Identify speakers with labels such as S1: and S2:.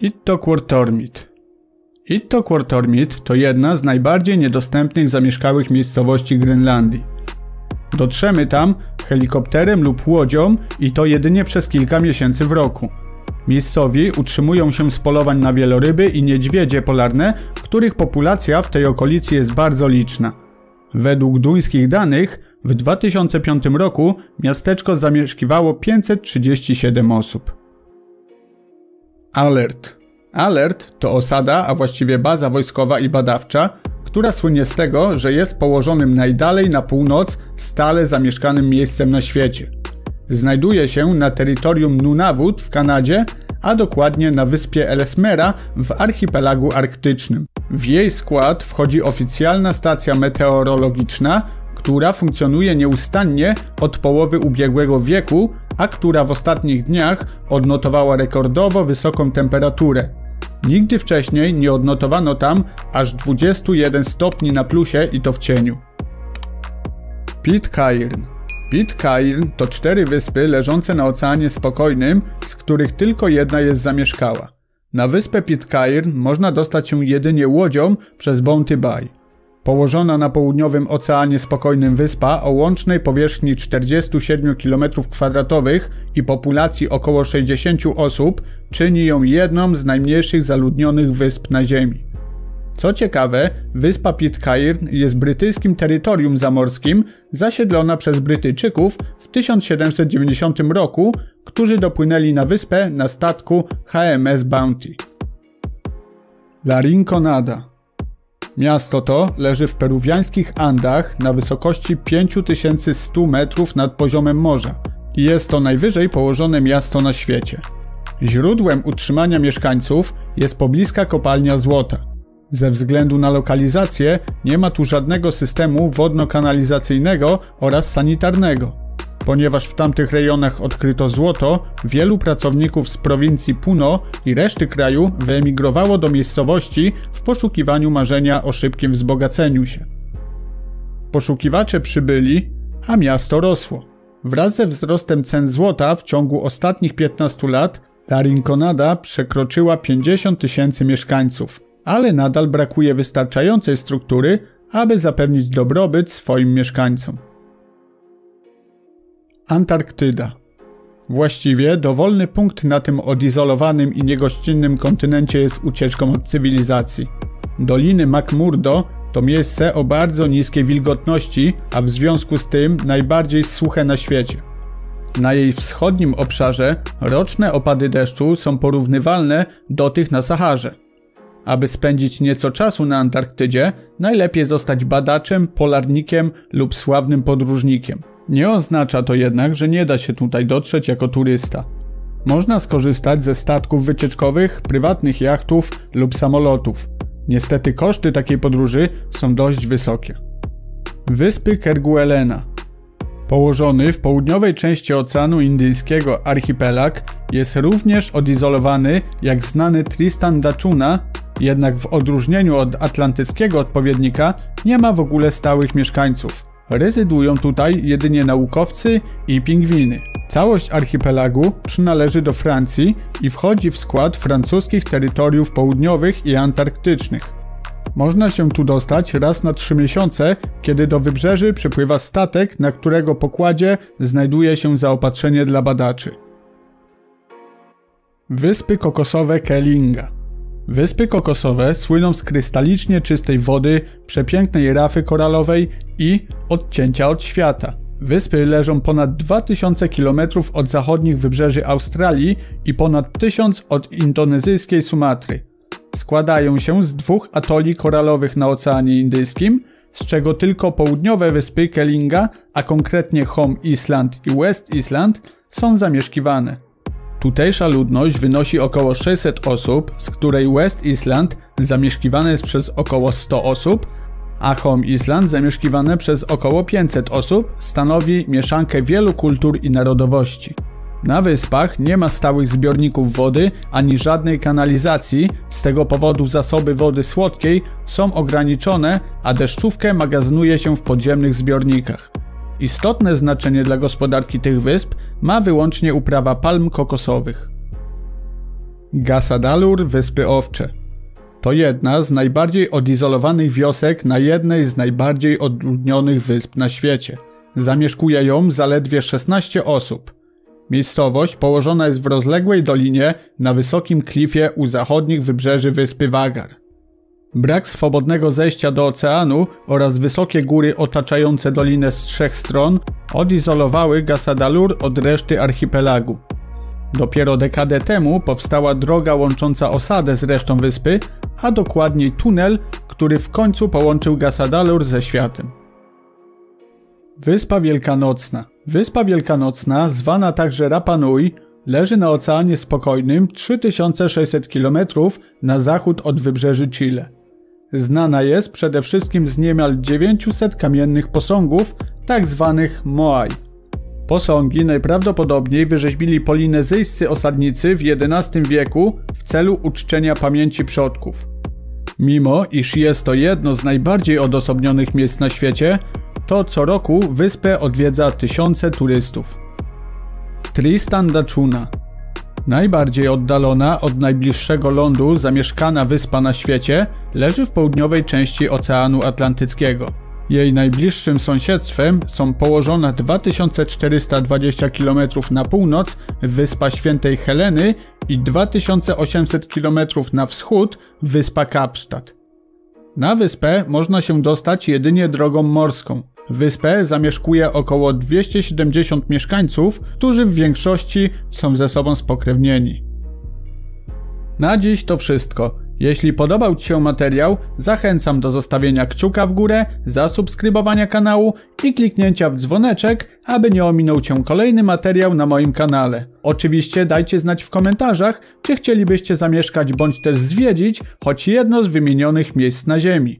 S1: Ittoqqortoormiit. Ittoqqortoormiit to jedna z najbardziej niedostępnych zamieszkałych miejscowości Grenlandii. Dotrzemy tam helikopterem lub łodzią i to jedynie przez kilka miesięcy w roku. Miejscowi utrzymują się z polowań na wieloryby i niedźwiedzie polarne, których populacja w tej okolicy jest bardzo liczna. Według duńskich danych w 2005 roku miasteczko zamieszkiwało 537 osób. Alert. Alert to osada, a właściwie baza wojskowa i badawcza, która słynie z tego, że jest położonym najdalej na północ stale zamieszkanym miejscem na świecie. Znajduje się na terytorium Nunavut w Kanadzie, a dokładnie na wyspie Ellesmera w archipelagu arktycznym. W jej skład wchodzi oficjalna stacja meteorologiczna, która funkcjonuje nieustannie od połowy ubiegłego wieku, a która w ostatnich dniach odnotowała rekordowo wysoką temperaturę. Nigdy wcześniej nie odnotowano tam aż 21 stopni na plusie i to w cieniu. Pitcairn. Pitcairn to 4 wyspy leżące na Oceanie Spokojnym, z których tylko jedna jest zamieszkała. Na wyspę Pitcairn można dostać się jedynie łodzią przez Bounty Bay. Położona na południowym Oceanie Spokojnym wyspa o łącznej powierzchni 47 km² i populacji około 60 osób czyni ją jedną z najmniejszych zaludnionych wysp na Ziemi. Co ciekawe, wyspa Pitcairn jest brytyjskim terytorium zamorskim, zasiedlona przez Brytyjczyków w 1790 roku, którzy dopłynęli na wyspę na statku HMS Bounty. La Rinconada. Miasto to leży w peruwiańskich Andach na wysokości 5100 metrów nad poziomem morza i jest to najwyżej położone miasto na świecie. Źródłem utrzymania mieszkańców jest pobliska kopalnia złota. Ze względu na lokalizację nie ma tu żadnego systemu wodno-kanalizacyjnego oraz sanitarnego. Ponieważ w tamtych rejonach odkryto złoto, wielu pracowników z prowincji Puno i reszty kraju wyemigrowało do miejscowości w poszukiwaniu marzenia o szybkim wzbogaceniu się. Poszukiwacze przybyli, a miasto rosło. Wraz ze wzrostem cen złota w ciągu ostatnich 15 lat La Rinconada przekroczyła 50 000 mieszkańców, ale nadal brakuje wystarczającej struktury, aby zapewnić dobrobyt swoim mieszkańcom. Antarktyda. Właściwie dowolny punkt na tym odizolowanym i niegościnnym kontynencie jest ucieczką od cywilizacji. Doliny McMurdo to miejsce o bardzo niskiej wilgotności, a w związku z tym najbardziej suche na świecie. Na jej wschodnim obszarze roczne opady deszczu są porównywalne do tych na Saharze. Aby spędzić nieco czasu na Antarktydzie, najlepiej zostać badaczem, polarnikiem lub sławnym podróżnikiem. Nie oznacza to jednak, że nie da się tutaj dotrzeć jako turysta. Można skorzystać ze statków wycieczkowych, prywatnych jachtów lub samolotów. Niestety koszty takiej podróży są dość wysokie. Wyspy Kerguelena. Położony w południowej części Oceanu Indyjskiego archipelag jest również odizolowany jak znany Tristan da Cunha, jednak w odróżnieniu od atlantyckiego odpowiednika nie ma w ogóle stałych mieszkańców. Rezydują tutaj jedynie naukowcy i pingwiny. Całość archipelagu przynależy do Francji i wchodzi w skład francuskich terytoriów południowych i antarktycznych. Można się tu dostać raz na 3 miesiące, kiedy do wybrzeży przypływa statek, na którego pokładzie znajduje się zaopatrzenie dla badaczy. Wyspy kokosowe Kalinga. Wyspy kokosowe słyną z krystalicznie czystej wody, przepięknej rafy koralowej i odcięcia od świata. Wyspy leżą ponad 2000 km od zachodnich wybrzeży Australii i ponad 1000 od indonezyjskiej Sumatry. Składają się z 2 atoli koralowych na Oceanie Indyjskim, z czego tylko południowe wyspy Kalinga, a konkretnie Home Island i West Island, są zamieszkiwane. Tutejsza ludność wynosi około 600 osób, z której West Island zamieszkiwane jest przez około 100 osób, a Home Island zamieszkiwane przez około 500 osób stanowi mieszankę wielu kultur i narodowości. Na wyspach nie ma stałych zbiorników wody ani żadnej kanalizacji, z tego powodu zasoby wody słodkiej są ograniczone, a deszczówkę magazynuje się w podziemnych zbiornikach. Istotne znaczenie dla gospodarki tych wysp ma wyłącznie uprawa palm kokosowych. Gasadalur, Wyspy Owcze. To jedna z najbardziej odizolowanych wiosek na jednej z najbardziej odludnionych wysp na świecie. Zamieszkuje ją zaledwie 16 osób. Miejscowość położona jest w rozległej dolinie na wysokim klifie u zachodnich wybrzeży wyspy Vagar. Brak swobodnego zejścia do oceanu oraz wysokie góry otaczające dolinę z 3 stron odizolowały Gasadalur od reszty archipelagu. Dopiero dekadę temu powstała droga łącząca osadę z resztą wyspy, a dokładniej tunel, który w końcu połączył Gasadalur ze światem. Wyspa Wielkanocna. Wyspa Wielkanocna, zwana także Rapa Nui, leży na Oceanie Spokojnym 3600 km na zachód od wybrzeży Chile. Znana jest przede wszystkim z niemal 900 kamiennych posągów, tak zwanych moai. Posągi najprawdopodobniej wyrzeźbili polinezyjscy osadnicy w XI wieku w celu uczczenia pamięci przodków. Mimo iż jest to jedno z najbardziej odosobnionych miejsc na świecie, to co roku wyspę odwiedza tysiące turystów. Tristan da Cunha. Najbardziej oddalona od najbliższego lądu zamieszkana wyspa na świecie leży w południowej części Oceanu Atlantyckiego. Jej najbliższym sąsiedztwem są położona 2420 km na północ wyspa Świętej Heleny i 2800 km na wschód wyspa Kapstadt. Na wyspę można się dostać jedynie drogą morską. Wyspę zamieszkuje około 270 mieszkańców, którzy w większości są ze sobą spokrewnieni. Na dziś to wszystko. Jeśli podobał Ci się materiał, zachęcam do zostawienia kciuka w górę, zasubskrybowania kanału i kliknięcia w dzwoneczek, aby nie ominął Cię kolejny materiał na moim kanale. Oczywiście dajcie znać w komentarzach, czy chcielibyście zamieszkać bądź też zwiedzić choć jedno z wymienionych miejsc na Ziemi.